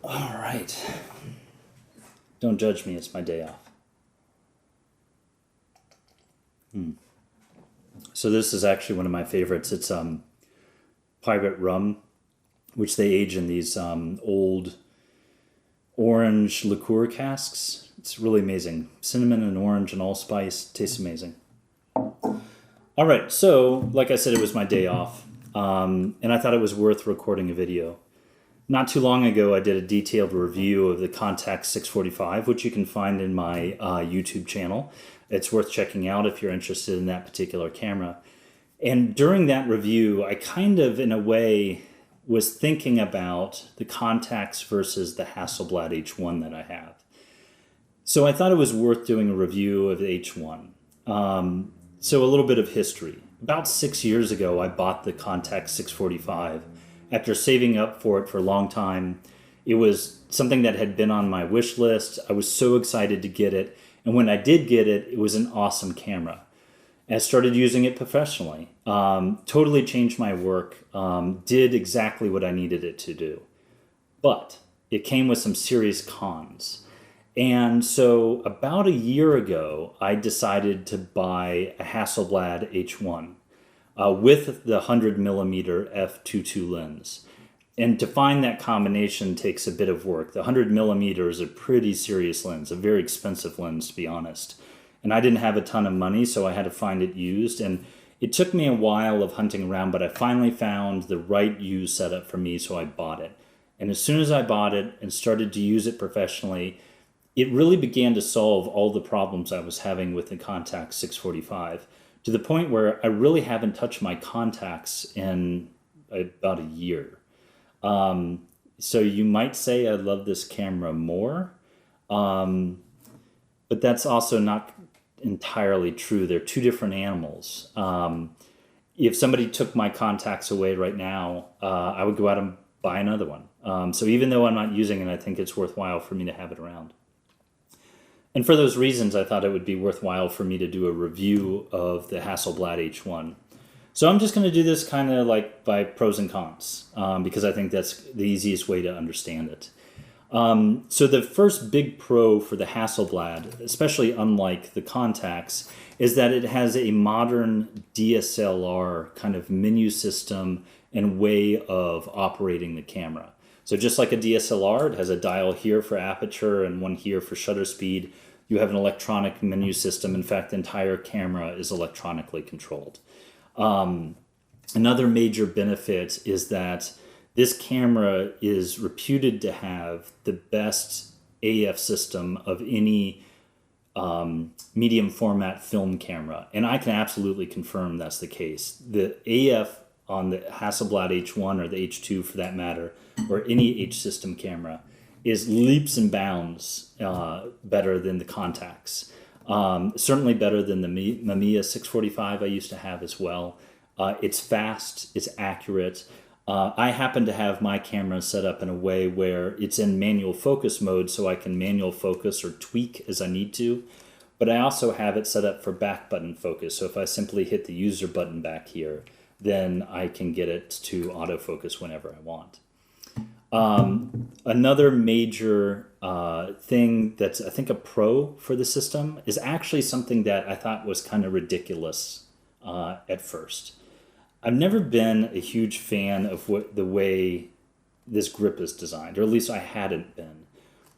All right. Don't judge me, it's my day off. So this is actually one of my favorites. It's pirate rum, which they age in these old orange liqueur casks. It's really amazing. Cinnamon and orange and allspice. Tastes amazing. All right, so like I said, it was my day off, and I thought it was worth recording a video. Not too long ago, I did a detailed review of the Contax 645, which you can find in my YouTube channel. It's worth checking out if you're interested in that particular camera. And during that review, I kind of, in a way, was thinking about the Contax versus the Hasselblad H1 that I have. So I thought it was worth doing a review of the H1. So a little bit of history. About 6 years ago, I bought the Contax 645. After saving up for it for a long time, it was something that had been on my wish list. I was so excited to get it. And when I did get it, it was an awesome camera. I started using it professionally. Totally changed my work. Did exactly what I needed it to do. But it came with some serious cons. And so about a year ago, I decided to buy a Hasselblad H1 with the 100mm f2.2 lens. And to find that combination takes a bit of work. The 100mm is a pretty serious lens, a very expensive lens, to be honest. And I didn't have a ton of money, so I had to find it used. And it took me a while of hunting around, but I finally found the right use setup for me, so I bought it. And as soon as I bought it and started to use it professionally, it really began to solve all the problems I was having with the Contax 645, to the point where I really haven't touched my contacts in about a year. So you might say I love this camera more, but that's also not entirely true. They're two different animals. If somebody took my contacts away right now, I would go out and buy another one. So even though I'm not using it, I think it's worthwhile for me to have it around. And for those reasons, I thought it would be worthwhile for me to do a review of the Hasselblad H1. So I'm just going to do this kind of like by pros and cons, because I think that's the easiest way to understand it. So the first big pro for the Hasselblad, especially unlike the Contax, is that it has a modern DSLR kind of menu system and way of operating the camera. So just like a DSLR, it has a dial here for aperture and one here for shutter speed. You have an electronic menu system. In fact, the entire camera is electronically controlled. Another major benefit is that this camera is reputed to have the best AF system of any medium format film camera. And I can absolutely confirm that's the case. The AF on the Hasselblad H1 or the H2 for that matter, or any H system camera, is leaps and bounds better than the Contax. Certainly better than the Mamiya 645 I used to have as well. It's fast, it's accurate. I happen to have my camera set up in a way where it's in manual focus mode, so I can manual focus or tweak as I need to. But I also have it set up for back button focus. So if I simply hit the user button back here, then I can get it to autofocus whenever I want. Another major thing that's, I think, a pro for the system is actually something that I thought was kind of ridiculous at first. I've never been a huge fan of the way this grip is designed, or at least I hadn't been.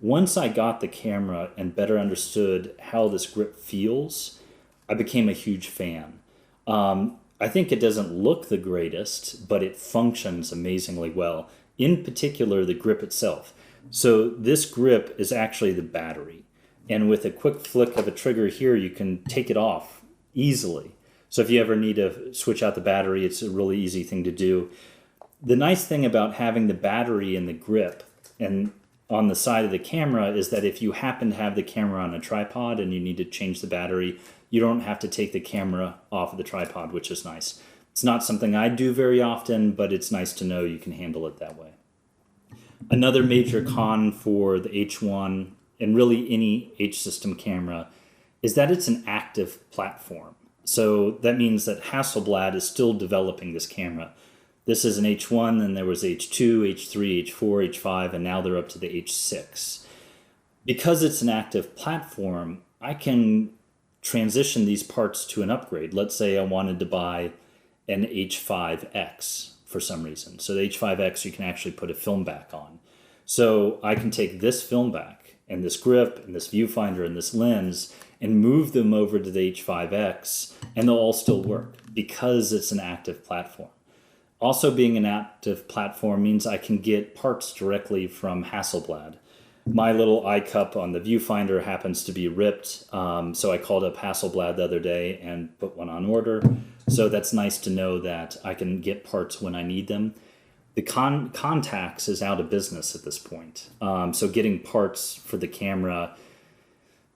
Once I got the camera and better understood how this grip feels, I became a huge fan. I think it doesn't look the greatest, but it functions amazingly well. In particular, the grip itself. So this grip is actually the battery. And with a quick flick of a trigger here, you can take it off easily. So if you ever need to switch out the battery, it's a really easy thing to do. The nice thing about having the battery in the grip and on the side of the camera is that if you happen to have the camera on a tripod and you need to change the battery, you don't have to take the camera off of the tripod, which is nice. It's not something I do very often, but it's nice to know you can handle it that way. Another major con for the H1, and really any H system camera, is that it's an active platform. So that means that Hasselblad is still developing this camera. This is an H1, then there was H2, H3, H4, H5, and now they're up to the H6. Because it's an active platform, I can transition these parts to an upgrade. Let's say I wanted to buy an H5X for some reason. So the H5X, you can actually put a film back on. So I can take this film back and this grip and this viewfinder and this lens and move them over to the H5X, and they'll all still work because it's an active platform. Also, being an active platform means I can get parts directly from Hasselblad. My little eye cup on the viewfinder happens to be ripped, so I called up Hasselblad the other day and put one on order. So that's nice to know that I can get parts when I need them. The Contax is out of business at this point, so getting parts for the camera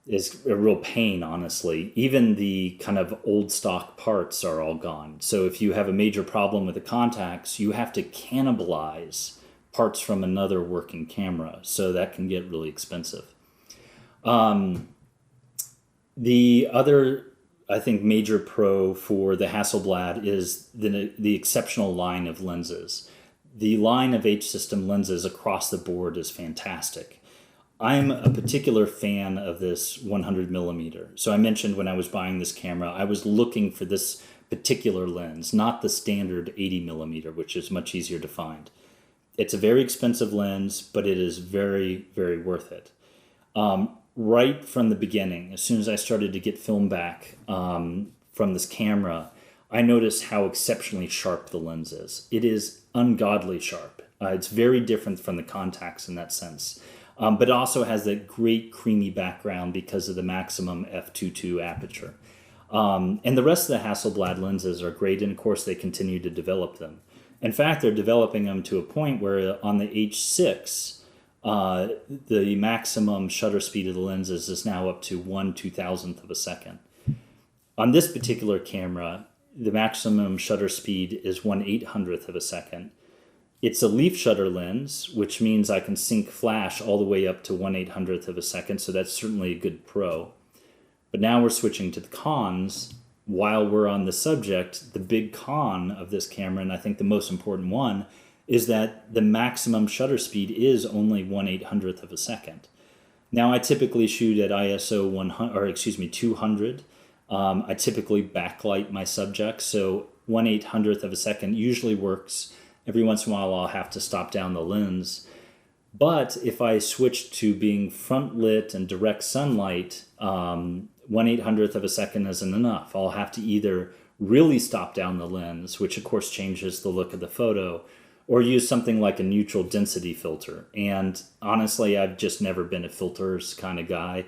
is a real pain, honestly. Even the kind of old stock parts are all gone. So if you have a major problem with the Contax, you have to cannibalize parts from another working camera. So that can get really expensive. The other, I think, major pro for the Hasselblad is the exceptional line of lenses. The line of H-system lenses across the board is fantastic. I'm a particular fan of this 100 millimeter. So I mentioned when I was buying this camera, I was looking for this particular lens, not the standard 80 millimeter, which is much easier to find. It's a very expensive lens, but it is very, very worth it. Right from the beginning, as soon as I started to get film back from this camera, I noticed how exceptionally sharp the lens is. It is ungodly sharp. It's very different from the Contax in that sense. But it also has that great creamy background because of the maximum f2.2 aperture. And the rest of the Hasselblad lenses are great, and of course they continue to develop them. In fact, they're developing them to a point where on the H6, the maximum shutter speed of the lenses is now up to 1/2000th of a second. On this particular camera, the maximum shutter speed is 1/800th of a second. It's a leaf shutter lens, which means I can sync flash all the way up to 1/800th of a second, so that's certainly a good pro. But now we're switching to the cons. While we're on the subject, the big con of this camera, and I think the most important one, is that the maximum shutter speed is only 1/800th of a second. Now I typically shoot at ISO 200. I typically backlight my subjects, so 1/800th of a second usually works. Every once in a while I'll have to stop down the lens. But if I switch to being front lit and direct sunlight, 1/800th of a second isn't enough. I'll have to either really stop down the lens, which of course changes the look of the photo, or use something like a neutral density filter. And honestly, I've just never been a filters kind of guy.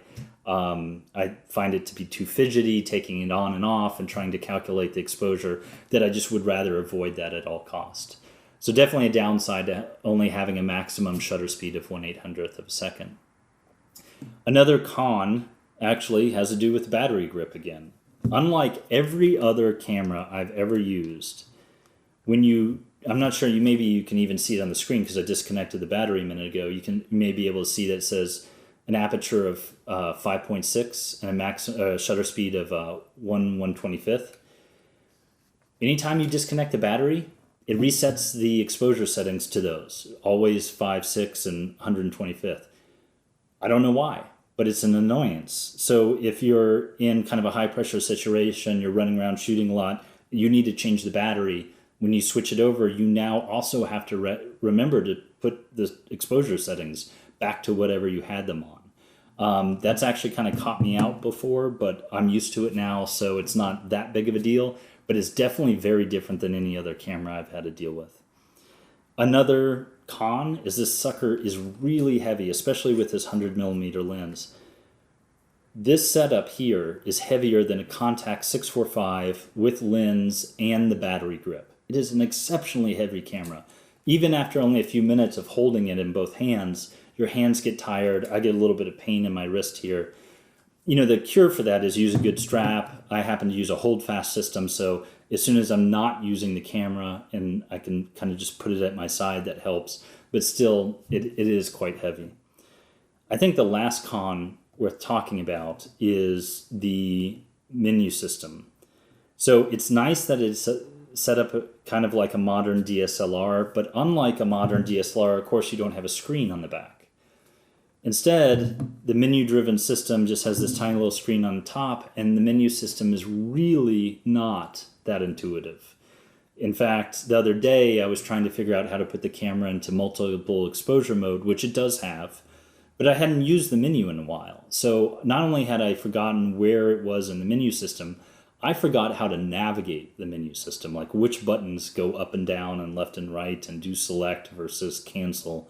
I find it to be too fidgety, taking it on and off and trying to calculate the exposure, that I just would rather avoid that at all cost. So definitely a downside to only having a maximum shutter speed of 1/800th of a second. Another con actually has to do with battery grip again. Unlike every other camera I've ever used, I'm not sure, maybe you can even see it on the screen because I disconnected the battery a minute ago. You may be able to see that it says an aperture of 5.6 and a shutter speed of 1/125th. Anytime you disconnect the battery, it resets the exposure settings to those, always 5, 6, and 125th. I don't know why, but it's an annoyance. So if you're in kind of a high pressure situation, you're running around shooting a lot, you need to change the battery. When you switch it over, you now also have to remember to put the exposure settings back to whatever you had them on. That's actually kind of caught me out before, but I'm used to it now, so it's not that big of a deal. But it's definitely very different than any other camera I've had to deal with. Another con is this sucker is really heavy, especially with this 100 millimeter lens. This setup here is heavier than a Contax 645 with lens and the battery grip. It is an exceptionally heavy camera. Even after only a few minutes of holding it in both hands, your hands get tired. I get a little bit of pain in my wrist here. The cure for that is use a good strap. I happen to use a hold fast system, so as soon as I'm not using the camera and I can kind of just put it at my side, that helps. But still, it is quite heavy. I think the last con worth talking about is the menu system. So it's nice that it's set up kind of like a modern DSLR, but unlike a modern DSLR, of course, you don't have a screen on the back. Instead, the menu-driven system just has this tiny little screen on the top, and the menu system is really not that intuitive. In fact, the other day, I was trying to figure out how to put the camera into multiple exposure mode, which it does have, but I hadn't used the menu in a while. So not only had I forgotten where it was in the menu system, I forgot how to navigate the menu system, like which buttons go up and down and left and right and do select versus cancel.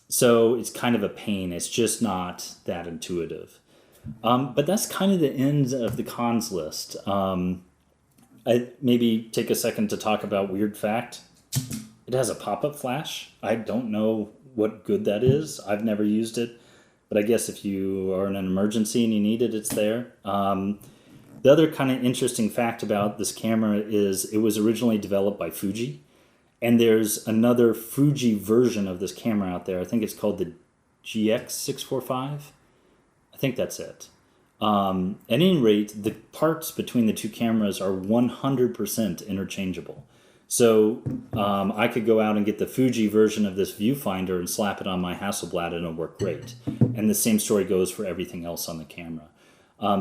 So it's kind of a pain. It's just not that intuitive. But that's kind of the end of the cons list. I maybe take a second to talk about weird fact. It has a pop-up flash. I don't know what good that is. I've never used it, but I guess if you are in an emergency and you need it, it's there. The other kind of interesting fact about this camera is it was originally developed by Fuji, and there's another Fuji version of this camera out there. I think it's called the GX645. I think that's it. At any rate, the parts between the two cameras are 100% interchangeable. So I could go out and get the Fuji version of this viewfinder and slap it on my Hasselblad and it'll work great. And the same story goes for everything else on the camera.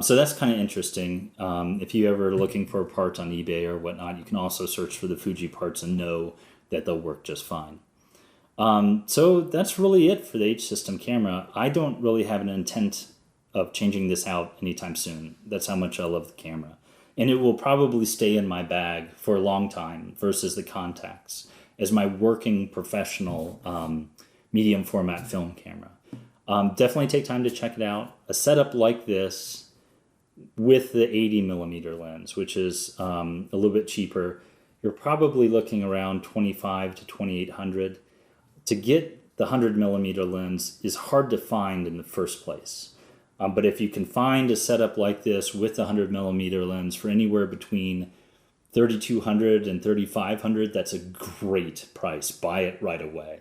So that's kind of interesting. If you ever are looking for a part on eBay or whatnot, you can also search for the Fuji parts and know that they'll work just fine. So that's really it for the H-System camera. I don't really have an intent of changing this out anytime soon. That's how much I love the camera. And it will probably stay in my bag for a long time versus the Contax as my working professional medium format film camera. Definitely take time to check it out. A setup like this with the 80mm lens, which is a little bit cheaper, you're probably looking around $2,500 to $2,800. To get the 100mm lens is hard to find in the first place. But if you can find a setup like this with the 100mm lens for anywhere between $3,200 and $3,500, that's a great price. Buy it right away.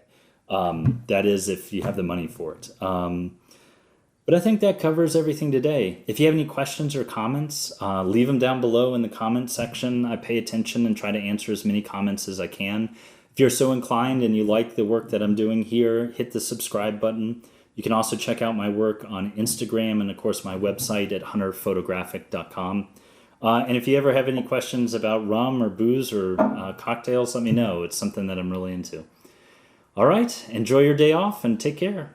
That is if you have the money for it. But I think that covers everything today. If you have any questions or comments, leave them down below in the comments section. I pay attention and try to answer as many comments as I can. If you're so inclined and you like the work that I'm doing here, hit the subscribe button. You can also check out my work on Instagram and, of course, my website at hunterphotographic.com. And if you ever have any questions about rum or booze or cocktails, let me know. It's something that I'm really into. All right, enjoy your day off and take care.